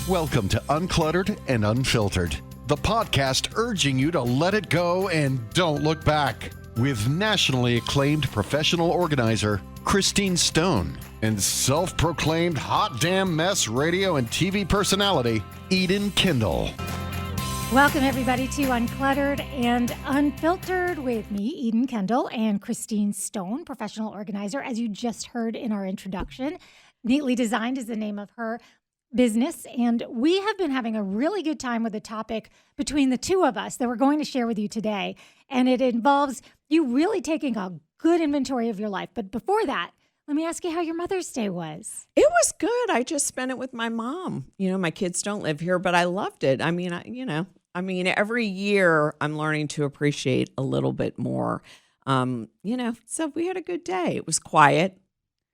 Welcome to Uncluttered and Unfiltered, the podcast urging you to let it go and don't look back. With nationally acclaimed professional organizer Christine Stone and self-proclaimed hot damn mess radio and TV personality Eden Kendall. Welcome, everybody, to Uncluttered and Unfiltered with me, Eden Kendall, and Christine Stone, professional organizer, as you just heard in our introduction. Neatly Designed is the name of her business, and we have been having a really good time with the topic between the two of us that we're going to share with you today, and it involves you really taking a good inventory of your life. But before that, let me ask you how your Mother's Day was. It was good. I just spent it with my mom. You know, my kids don't live here, but I loved it. I mean, every year I'm learning to appreciate a little bit more. So we had a good day. It was quiet.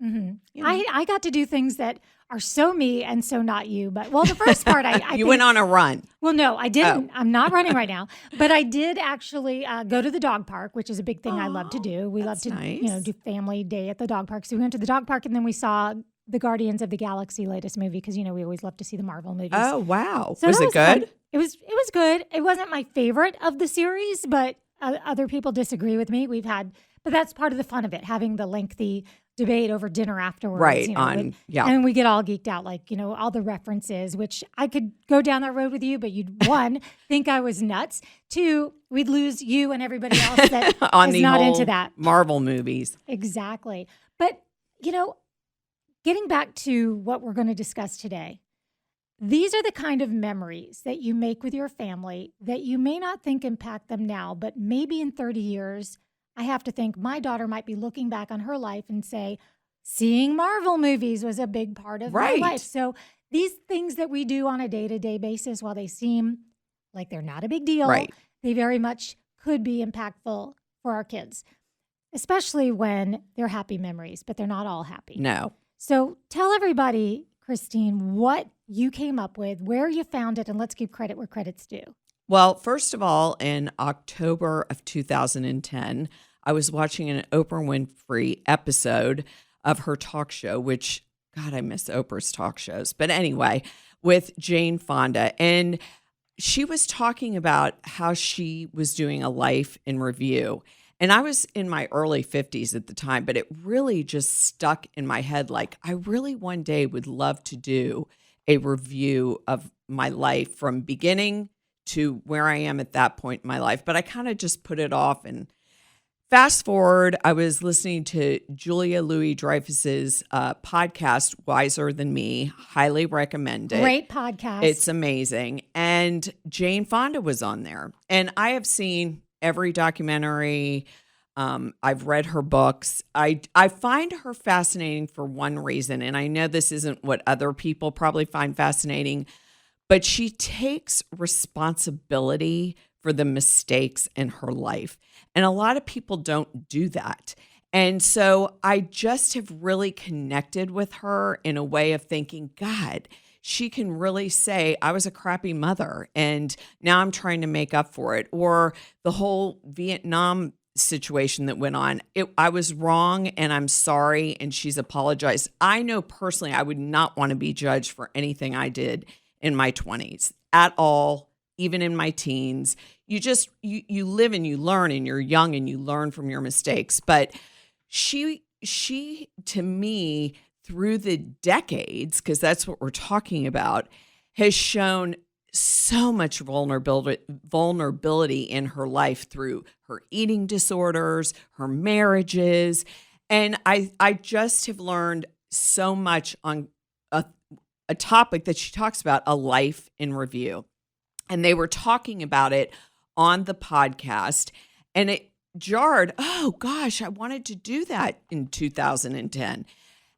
Mm-hmm. You know. I got to do things that are so me and so not you. But, well, the first part, I You went on a run. Well, no, I didn't. Oh. I'm not running right now. But I did actually go to the dog park, which is a big thing I love to do. We love to do family day at the dog park. So we went to the dog park, and then we saw the Guardians of the Galaxy latest movie because, we always love to see the Marvel movies. Oh, wow. So was it good? Fun. It was good. It wasn't my favorite of the series, but other people disagree with me. But that's part of the fun of it, having the lengthy debate over dinner afterwards. Right. And we get all geeked out, all the references, which I could go down that road with you, but you'd, one, think I was nuts. Two, we'd lose you and everybody else that is not into that. Marvel movies. Exactly. But, getting back to what we're going to discuss today, these are the kind of memories that you make with your family that you may not think impact them now, but maybe in 30 years, I have to think my daughter might be looking back on her life and say, seeing Marvel movies was a big part of my life. So these things that we do on a day-to-day basis, while they seem like they're not a big deal, they very much could be impactful for our kids, especially when they're happy memories, but they're not all happy. No. So tell everybody, Christine, what you came up with, where you found it, and let's give credit where credit's due. Well, first of all, in October of 2010, I was watching an Oprah Winfrey episode of her talk show, which, God, I miss Oprah's talk shows. But anyway, with Jane Fonda. And she was talking about how she was doing a life in review. And I was in my early 50s at the time, but it really just stuck in my head. Like, I really one day would love to do a review of my life from beginning to where I am at that point in my life. But I kind of just put it off. And fast forward, I was listening to Julia Louis-Dreyfus's podcast, Wiser Than Me. Highly recommend it. Great podcast. It's amazing. And Jane Fonda was on there. And I have seen every documentary. I've read her books. I find her fascinating for one reason. And I know this isn't what other people probably find fascinating, but she takes responsibility for the mistakes in her life. And a lot of people don't do that. And so I just have really connected with her in a way of thinking, God, she can really say, I was a crappy mother and now I'm trying to make up for it. Or the whole Vietnam situation that went on. I was wrong and I'm sorry. And she's apologized. I know personally, I would not want to be judged for anything I did in my 20s at all, even in my teens. You live and you learn, and you're young and you learn from your mistakes. But she to me, through the decades, because that's what we're talking about, has shown so much vulnerability in her life through her eating disorders, her marriages. And I just have learned so much on a topic that she talks about, a life in review. And they were talking about it on the podcast, and it jarred. Oh gosh, I wanted to do that in 2010.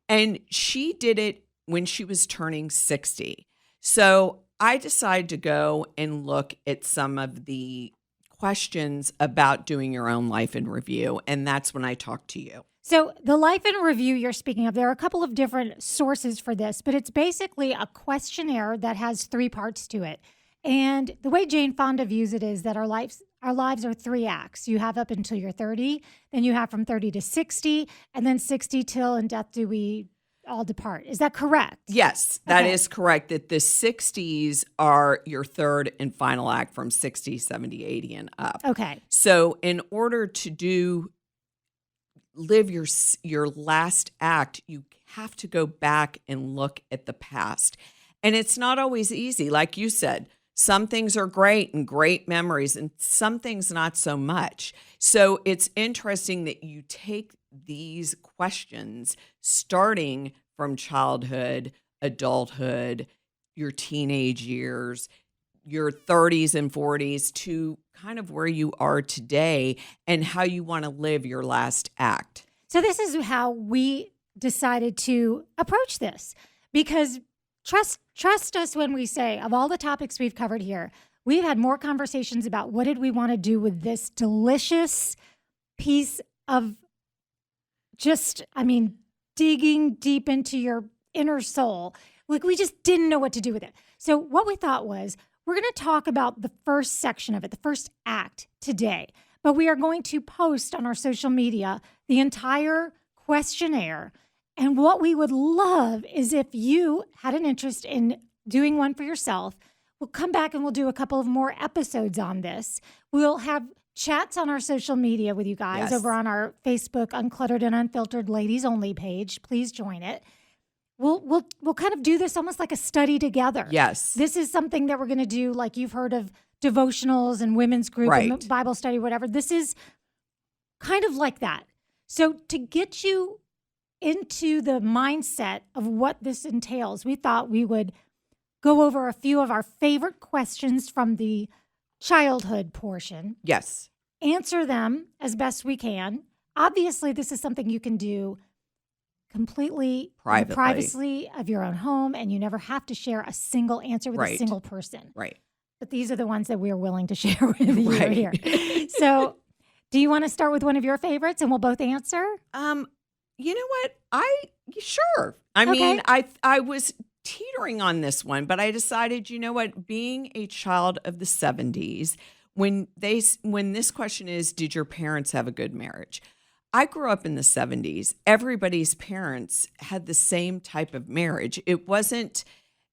And she did it when she was turning 60. So I decided to go and look at some of the questions about doing your own life in review. And that's when I talked to you. So the life in review you're speaking of, there are a couple of different sources for this, but it's basically a questionnaire that has 3 parts to it. And the way Jane Fonda views it is that our lives are 3 acts. You have up until you're 30, then you have from 30 to 60, and then 60 till in death do we all depart. Is that correct? Yes, that Okay. is correct. That the 60s are your third and final act from 60, 70, 80 and up. Okay. So in order to live your last act, you have to go back and look at the past. And it's not always easy. Like you said, some things are great and great memories, and some things not so much. So it's interesting that you take these questions starting from childhood, adulthood, your teenage years, your 30s and 40s to kind of where you are today and how you want to live your last act. So this is how we decided to approach this, because trust us when we say, of all the topics we've covered here, we've had more conversations about what did we want to do with this delicious piece of digging deep into your inner soul. Like, we just didn't know what to do with it. So what we thought was, we're going to talk about the first section of it, the first act today, but we are going to post on our social media the entire questionnaire. And what we would love is if you had an interest in doing one for yourself, we'll come back and we'll do a couple of more episodes on this. We'll have chats on our social media with you guys over on our Facebook Uncluttered and Unfiltered Ladies Only page. Please join it. We'll kind of do this almost like a study together. Yes. This is something that we're going to do, like you've heard of devotionals and women's group and Bible study, whatever. This is kind of like that. So to get you into the mindset of what this entails, we thought we would go over a few of our favorite questions from the childhood portion. Yes. Answer them as best we can. Obviously, this is something you can do completely in the privacy of your own home, and you never have to share a single answer with a single person. Right. But these are the ones that we're willing to share with you here. So do you want to start with one of your favorites and we'll both answer? You know what? Sure. I mean, I was teetering on this one, but I decided, you know what, being a child of the 70s, when this question is, did your parents have a good marriage? I grew up in the 70s. Everybody's parents had the same type of marriage. It wasn't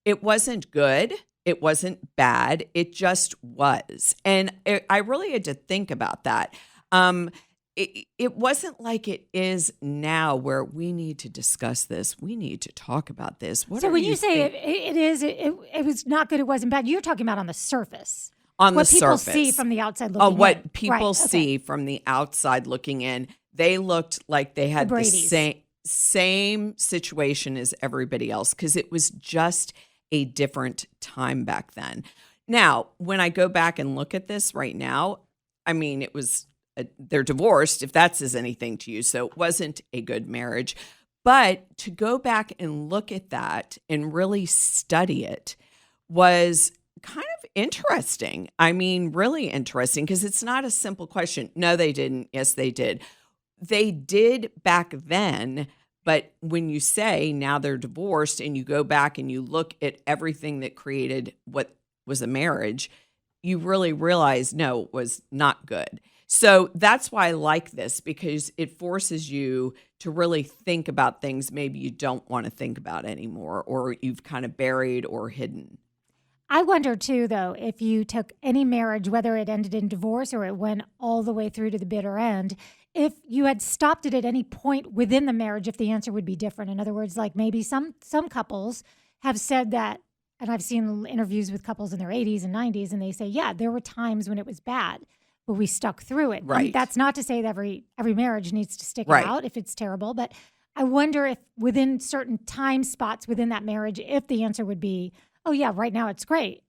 good. It wasn't bad. It just was. And I really had to think about that. It wasn't like it is now, where we need to discuss this. We need to talk about this. So when you say it was not good, it wasn't bad, you're talking about on the surface. On the surface. What people see from the outside looking in. What people see from the outside looking in. They looked like they had the same situation as everybody else, because it was just a different time back then. Now, when I go back and look at this right now, I mean, they're divorced, if that says anything to you. So it wasn't a good marriage. But to go back and look at that and really study it was kind of interesting. I mean, really interesting, because it's not a simple question. No, they didn't. Yes, they did. They did back then. But when you say now they're divorced and you go back and you look at everything that created what was a marriage, you really realize, no, it was not good. So that's why I like this, because it forces you to really think about things maybe you don't want to think about anymore, or you've kind of buried or hidden. I wonder too, though, if you took any marriage, whether it ended in divorce or it went all the way through to the bitter end, if you had stopped it at any point within the marriage, if the answer would be different. In other words, like maybe some couples have said that, and I've seen interviews with couples in their 80s and 90s, and they say, yeah, there were times when it was bad, but we stuck through it. Right. And that's not to say that every marriage needs to stick it out if it's terrible, but I wonder if within certain time spots within that marriage, if the answer would be, oh yeah, right now it's great.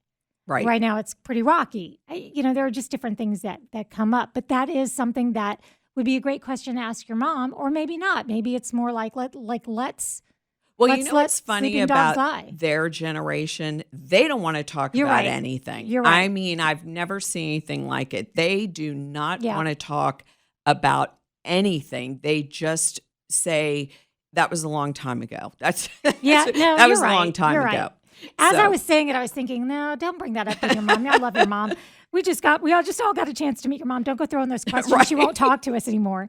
Right now it's pretty rocky. There are just different things that come up, but that is something that would be a great question to ask your mom, or maybe not. Maybe it's more like let's. Well, you know what's funny about their generation? They don't want to talk about anything. You're right. I mean, I've never seen anything like it. They do not want to talk about anything. They just say, that was a long time ago. That was a long time ago. Right. As I was saying it, I was thinking, no, don't bring that up with your mom. I love your mom. We all got a chance to meet your mom. Don't go throwing those questions. She won't talk to us anymore.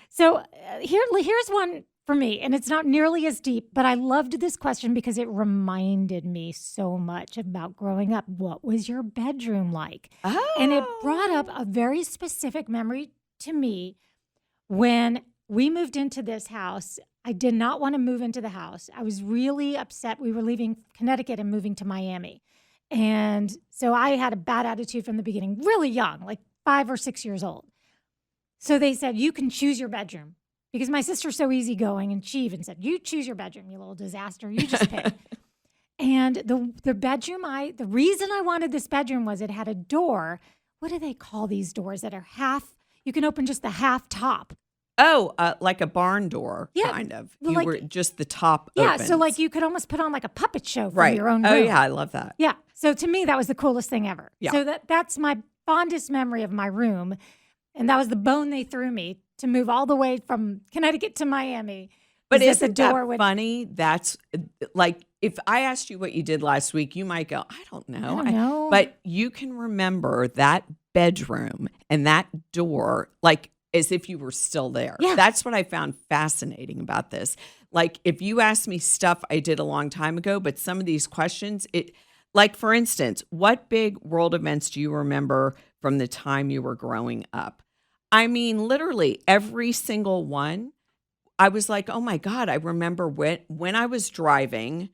So here's one for me. And it's not nearly as deep, but I loved this question because it reminded me so much about growing up. What was your bedroom like? Oh. And it brought up a very specific memory to me when we moved into this house. I did not want to move into the house. I was really upset. We were leaving Connecticut and moving to Miami. And so I had a bad attitude from the beginning, really young, like 5 or 6 years old. So they said, you can choose your bedroom. Because my sister's so easygoing, and she even said, you choose your bedroom, you little disaster. You just pick. And the bedroom, the reason I wanted this bedroom was it had a door. What do they call these doors that are half? You can open just the half top. Oh, like a barn door, kind of. Well, You like- were just the top Yeah, opens. so like you could almost put on like a puppet show from right. your own room. Oh, yeah, I love that. Yeah. So to me, that was the coolest thing ever. Yeah. So that's my fondest memory of my room. And that was the bone they threw me to move all the way from Connecticut to Miami. But is isn't that funny? That's like, if I asked you what you did last week, you might go, I don't know. I don't know. But you can remember that bedroom and that door like as if you were still there. Yeah. That's what I found fascinating about this. Like, if you asked me stuff I did a long time ago, but some of these questions, like, for instance, what big world events do you remember from the time you were growing up? I mean, literally every single one. I was like, oh my God, I remember when I was driving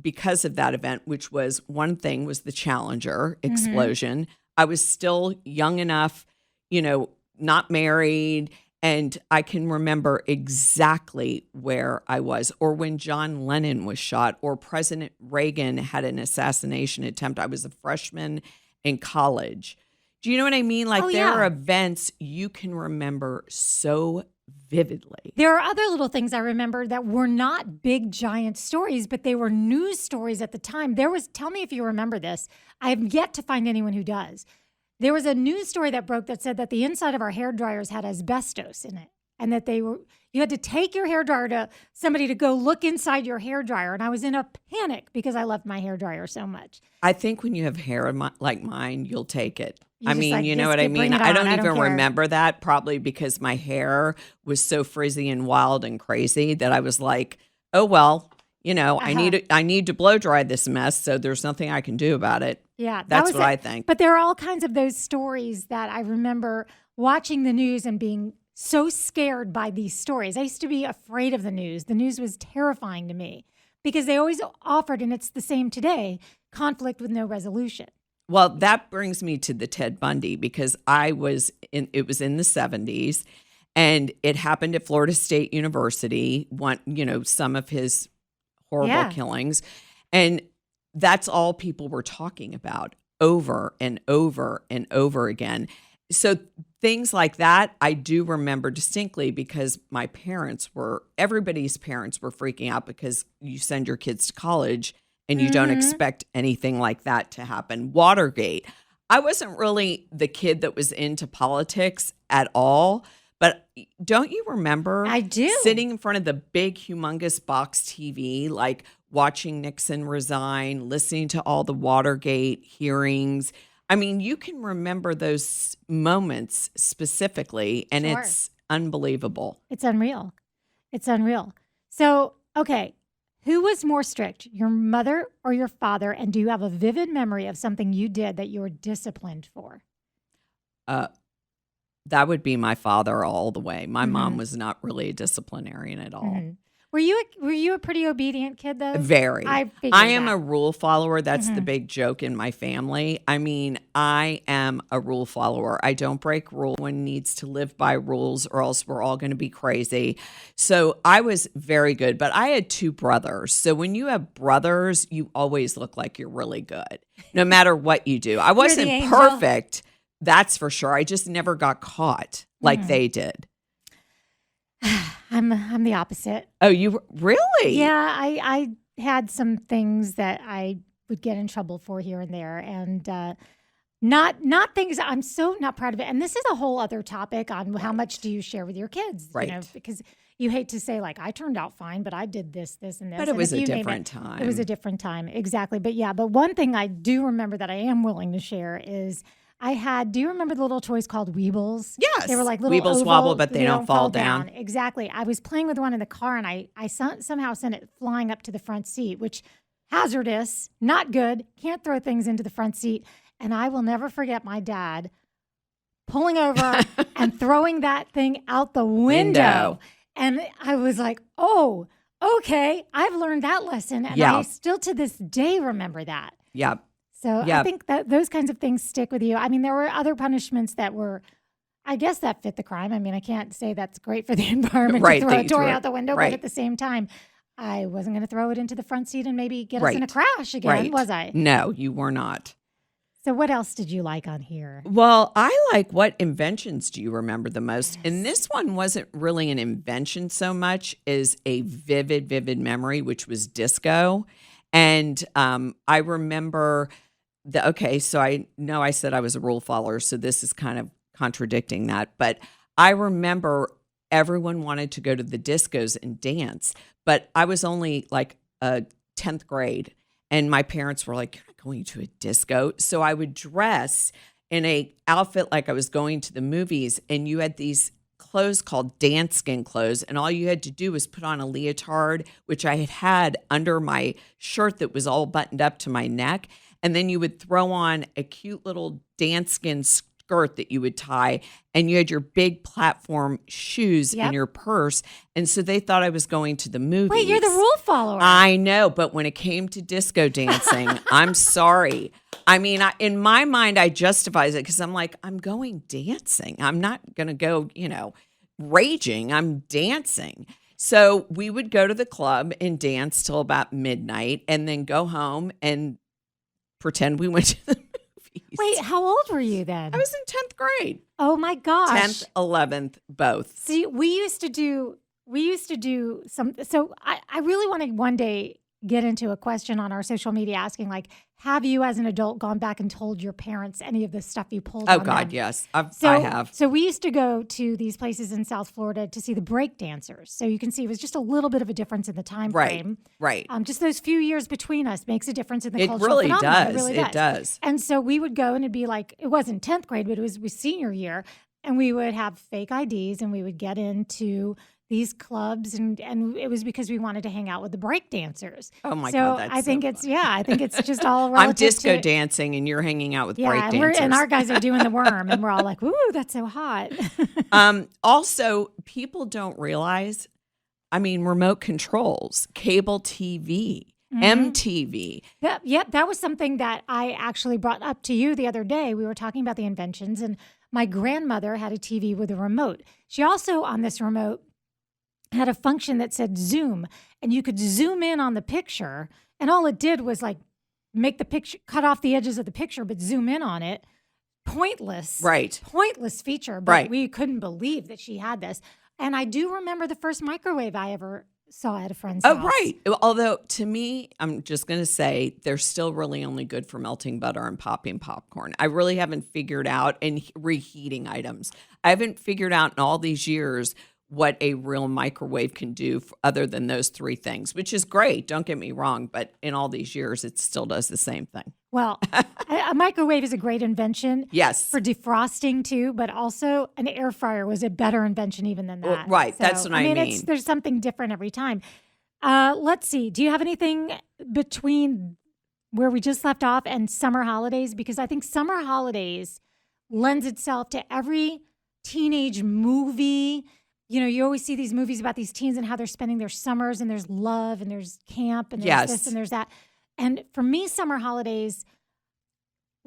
because of that event, which was one thing was the Challenger explosion. I was still young enough, not married. And I can remember exactly where I was, or when John Lennon was shot, or President Reagan had an assassination attempt. I was a freshman in college. Do you know what I mean? Like, there are events you can remember so vividly. There are other little things I remember that were not big, giant stories, but they were news stories at the time. Tell me if you remember this. I have yet to find anyone who does. There was a news story that broke that said that the inside of our hair dryers had asbestos in it, and that you had to take your hair dryer to somebody to go look inside your hair dryer. And I was in a panic because I loved my hair dryer so much. I think when you have hair like mine, you'll take it. You You know what I mean? I don't even remember that, probably because my hair was so frizzy and wild and crazy that I was like, oh, well, I need to blow dry this mess, so there's nothing I can do about it. Yeah, that's what I think. But there are all kinds of those stories that I remember watching the news and being so scared by these stories. I used to be afraid of the news. The news was terrifying to me because they always offered, and it's the same today, conflict with no resolution. Well, that brings me to the Ted Bundy, because it was in the 70s, and it happened at Florida State University, some of his horrible killings. And that's all people were talking about over and over and over again. So things like that, I do remember distinctly because everybody's parents were freaking out because you send your kids to college and you don't expect anything like that to happen. Watergate. I wasn't really the kid that was into politics at all, but don't you remember? I do. Sitting in front of the big, humongous box TV, like watching Nixon resign, listening to all the Watergate hearings. I mean, you can remember those moments specifically, and it's unbelievable. It's unreal. It's unreal. So, okay. Who was more strict, your mother or your father? And do you have a vivid memory of something you did that you were disciplined for? That would be my father all the way. My mom was not really a disciplinarian at all. Mm-hmm. Were you a pretty obedient kid, though? Very. I am a rule follower. That's the big joke in my family. I mean, I am a rule follower. I don't break rules. One needs to live by rules, or else we're all going to be crazy. So I was very good, but I had 2 brothers. So when you have brothers, you always look like you're really good, no matter what you do. I wasn't perfect, that's for sure. I just never got caught like they did. I'm the opposite. Oh, you really? Yeah, I had some things that I would get in trouble for here and there, and not things I'm so not proud of it. And this is a whole other topic on how much do you share with your kids, right? Because you hate to say like I turned out fine, but I did this, and this. But it was a different time. It was a different time, exactly. But one thing I do remember that I am willing to share is I had, do you remember the little toys called Weebles? Yes. They were like little Weebles oval, wobble, but they don't fall down. Exactly. I was playing with one in the car and I somehow sent it flying up to the front seat, which hazardous, not good, can't throw things into the front seat. And I will never forget my dad pulling over and throwing that thing out the window. And I was like, oh, okay, I've learned that lesson. And I still to this day remember that. Yep. So I think that those kinds of things stick with you. I mean, there were other punishments that were, I guess, that fit the crime. I mean, I can't say that's great for the environment to throw a toy out the window, but at the same time, I wasn't going to throw it into the front seat and maybe get us in a crash again, was I? No, you were not. So what else did you like on here? Well, I like what inventions do you remember the most? Yes. And this one wasn't really an invention so much as a vivid memory, which was disco. And I remember so I know I said I was a rule follower, so this is kind of contradicting that. But I remember everyone wanted to go to the discos and dance, but I was only like 10th grade. And my parents were like, "You're not going to a disco." So I would dress in a outfit like I was going to the movies, and you had these clothes called dance skin clothes, and all you had to do was put on a leotard, which I had under my shirt that was all buttoned up to my neck, and then you would throw on a cute little dance skin skirt that you would tie, and you had your big platform shoes in your purse. And so they thought I was going to the movies. Wait, you're the rule follower. I know, but when it came to disco dancing, I'm sorry. I mean, in my mind, I justifies it because I'm like, I'm going dancing. I'm not going to go, raging. I'm dancing. So we would go to the club and dance till about midnight and then go home and pretend we went to the movies. Wait, how old were you then? I was in 10th grade. Oh my gosh. 10th, 11th, both. See, we used to do some, so I really want to one day get into a question on our social media asking like, have you as an adult gone back and told your parents any of the stuff you pulled on Oh God, them? yes. I have. So we used to go to these places in South Florida to see the break dancers. So you can see it was just a little bit of a difference in the time frame. Right. Just those few years between us makes a difference in the cultural really phenomenon. does. It really It does. And so we would go and it'd be like, it wasn't 10th grade, but it was senior year. And we would have fake IDs and we would get into these clubs and it was because we wanted to hang out with the break dancers. Oh my God, that's I think so it's I think it's just all relative I'm disco to, dancing and you're hanging out with break and dancers. and our guys are doing the worm and we're all like, ooh, that's so hot. Also, people don't realize, remote controls, cable TV, MTV. Yep, that was something that I actually brought up to you the other day. We were talking about the inventions and my grandmother had a TV with a remote. She also on this remote had a function that said zoom, and you could zoom in on the picture, and all it did was like make the picture, cut off the edges of the picture, but zoom in on it. Pointless feature, but we couldn't believe that she had this. And I do remember the first microwave I ever saw at a friend's house. Oh, right. Although to me, I'm just going to say they're still really only good for melting butter and popping popcorn. I really haven't figured out, and reheating items. I haven't figured out in all these years what a real microwave can do other than those three things, which is great. Don't get me wrong, but in all these years, it still does the same thing. Well, a microwave is a great invention. Yes. For defrosting too, but also an air fryer was a better invention even than that. Well, right. So, that's what I mean. There's something different every time. Let's see. Do you have anything between where we just left off and summer holidays? Because I think summer holidays lends itself to every teenage movie. You always see these movies about these teens and how they're spending their summers, and there's love and there's camp and there's this and there's that. And for me, summer holidays,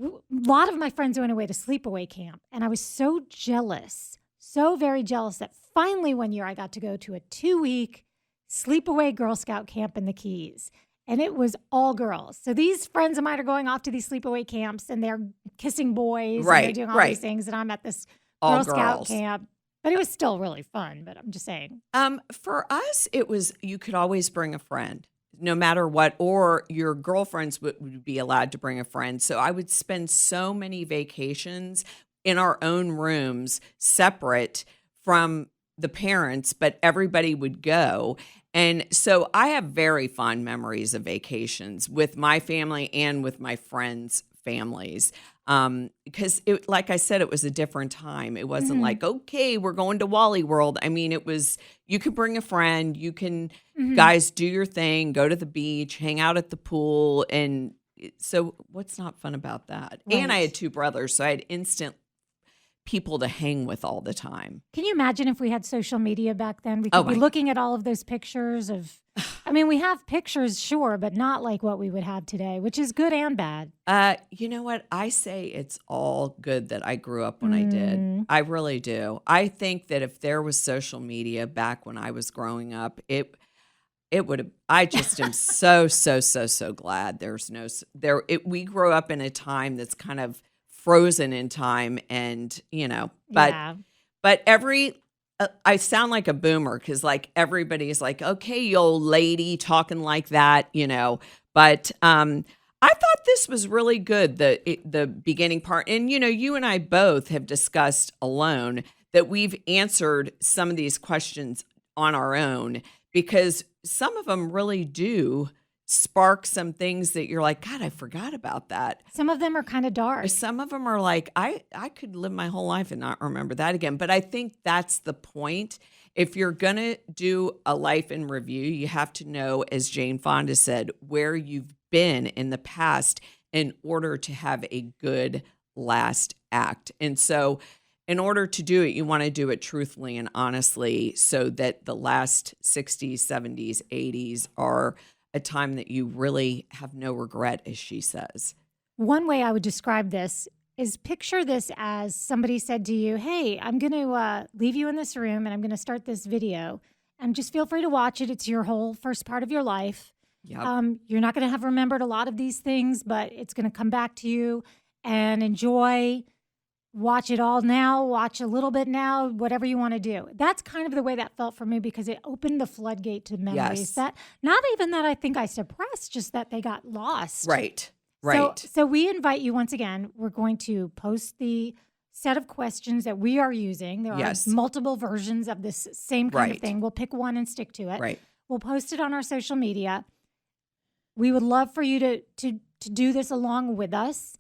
a lot of my friends went away to sleepaway camp. And I was so jealous, so very jealous that finally one year I got to go to a 2-week sleepaway Girl Scout camp in the Keys. And it was all girls. So these friends of mine are going off to these sleepaway camps and they're kissing boys. And they're doing all these things. And I'm at this Girl Scout camp. But it was still really fun, but I'm just saying. For us, it was, you could always bring a friend, no matter what, or your girlfriends would be allowed to bring a friend. So I would spend so many vacations in our own rooms, separate from the parents, but everybody would go. And so I have very fond memories of vacations with my family and with my friends' families. Because it, like I said, it was a different time. It wasn't like, okay, we're going to Wally World. I mean, it was, you could bring a friend, you can, guys, do your thing, go to the beach, hang out at the pool. And so what's not fun about that? Right. And I had 2 brothers, so I had instant people to hang with all the time. Can you imagine if we had social media back then? We could be looking at all of those pictures of, I mean, we have pictures, sure, but not like what we would have today, which is good and bad. You know what? I say it's all good that I grew up when I did. I really do. I think that if there was social media back when I was growing up, it would have, I just am so glad there's no, we grew up in a time that's kind of frozen in time, and but every I sound like a boomer because like everybody's like, okay, you old lady talking like that, but I thought this was really good, the beginning part. And you and I both have discussed alone that we've answered some of these questions on our own, because some of them really do spark some things that you're like, God, I forgot about that. Some of them are kind of dark. Some of them are like, I could live my whole life and not remember that again. But I think that's the point. If you're going to do a life in review, you have to know, as Jane Fonda said, where you've been in the past in order to have a good last act. And so in order to do it, you want to do it truthfully and honestly, so that the last 60s, 70s, 80s are a time that you really have no regret, as she says. One way I would describe this is picture this as somebody said to you, hey, I'm going to leave you in this room and I'm going to start this video, and just feel free to watch it. It's your whole first part of your life. Yep. You're not going to have remembered a lot of these things, but it's going to come back to you, and enjoy. Watch it all now, watch a little bit now, whatever you want to do. That's kind of the way that felt for me, because it opened the floodgate to memories that not even that I think I suppressed, just that they got lost. Right. So we invite you once again, we're going to post the set of questions that we are using. There are multiple versions of this same kind of thing. We'll pick one and stick to it. Right. We'll post it on our social media. We would love for you to do this along with us.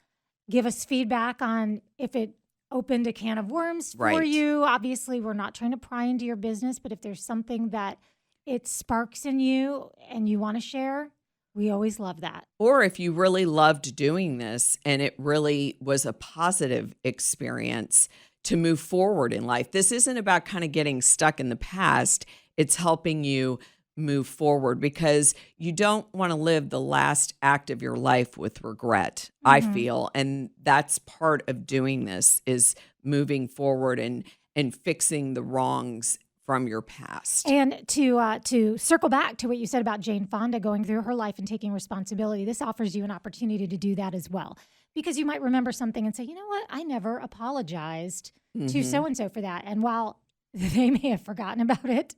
Give us feedback on if it opened a can of worms for you. Obviously, we're not trying to pry into your business, but if there's something that it sparks in you and you want to share, we always love that. Or if you really loved doing this and it really was a positive experience to move forward in life. This isn't about kind of getting stuck in the past. It's helping you move forward, because you don't want to live the last act of your life with regret, I feel. And that's part of doing this, is moving forward and fixing the wrongs from your past. And to circle back to what you said about Jane Fonda going through her life and taking responsibility, this offers you an opportunity to do that as well. Because you might remember something and say, you know what, I never apologized to so-and-so for that. And while they may have forgotten about it,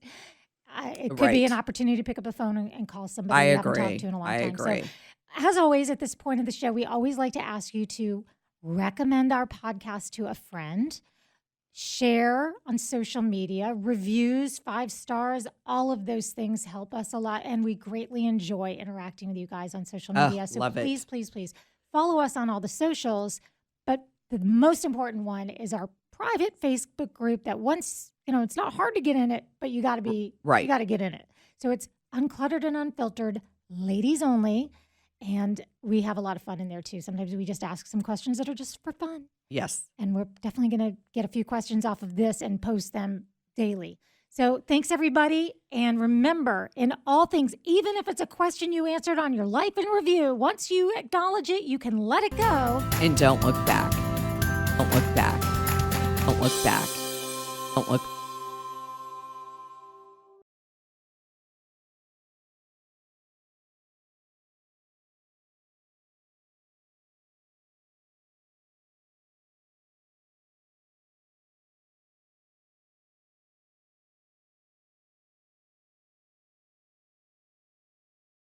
it could be an opportunity to pick up the phone and call somebody you haven't talked to in a long time. I agree. So, as always, at this point of the show, we always like to ask you to recommend our podcast to a friend, share on social media, reviews, 5 stars, all of those things help us a lot. And we greatly enjoy interacting with you guys on social media. So please follow us on all the socials. But the most important one is our private Facebook group that once, it's not hard to get in it, but you got to be, you got to get in it. So it's Uncluttered and Unfiltered, ladies only. And we have a lot of fun in there too. Sometimes we just ask some questions that are just for fun. Yes. And we're definitely going to get a few questions off of this and post them daily. So thanks, everybody. And remember, in all things, even if it's a question you answered on your life in review, once you acknowledge it, you can let it go. And don't look back. Don't look back. Don't look back. Don't look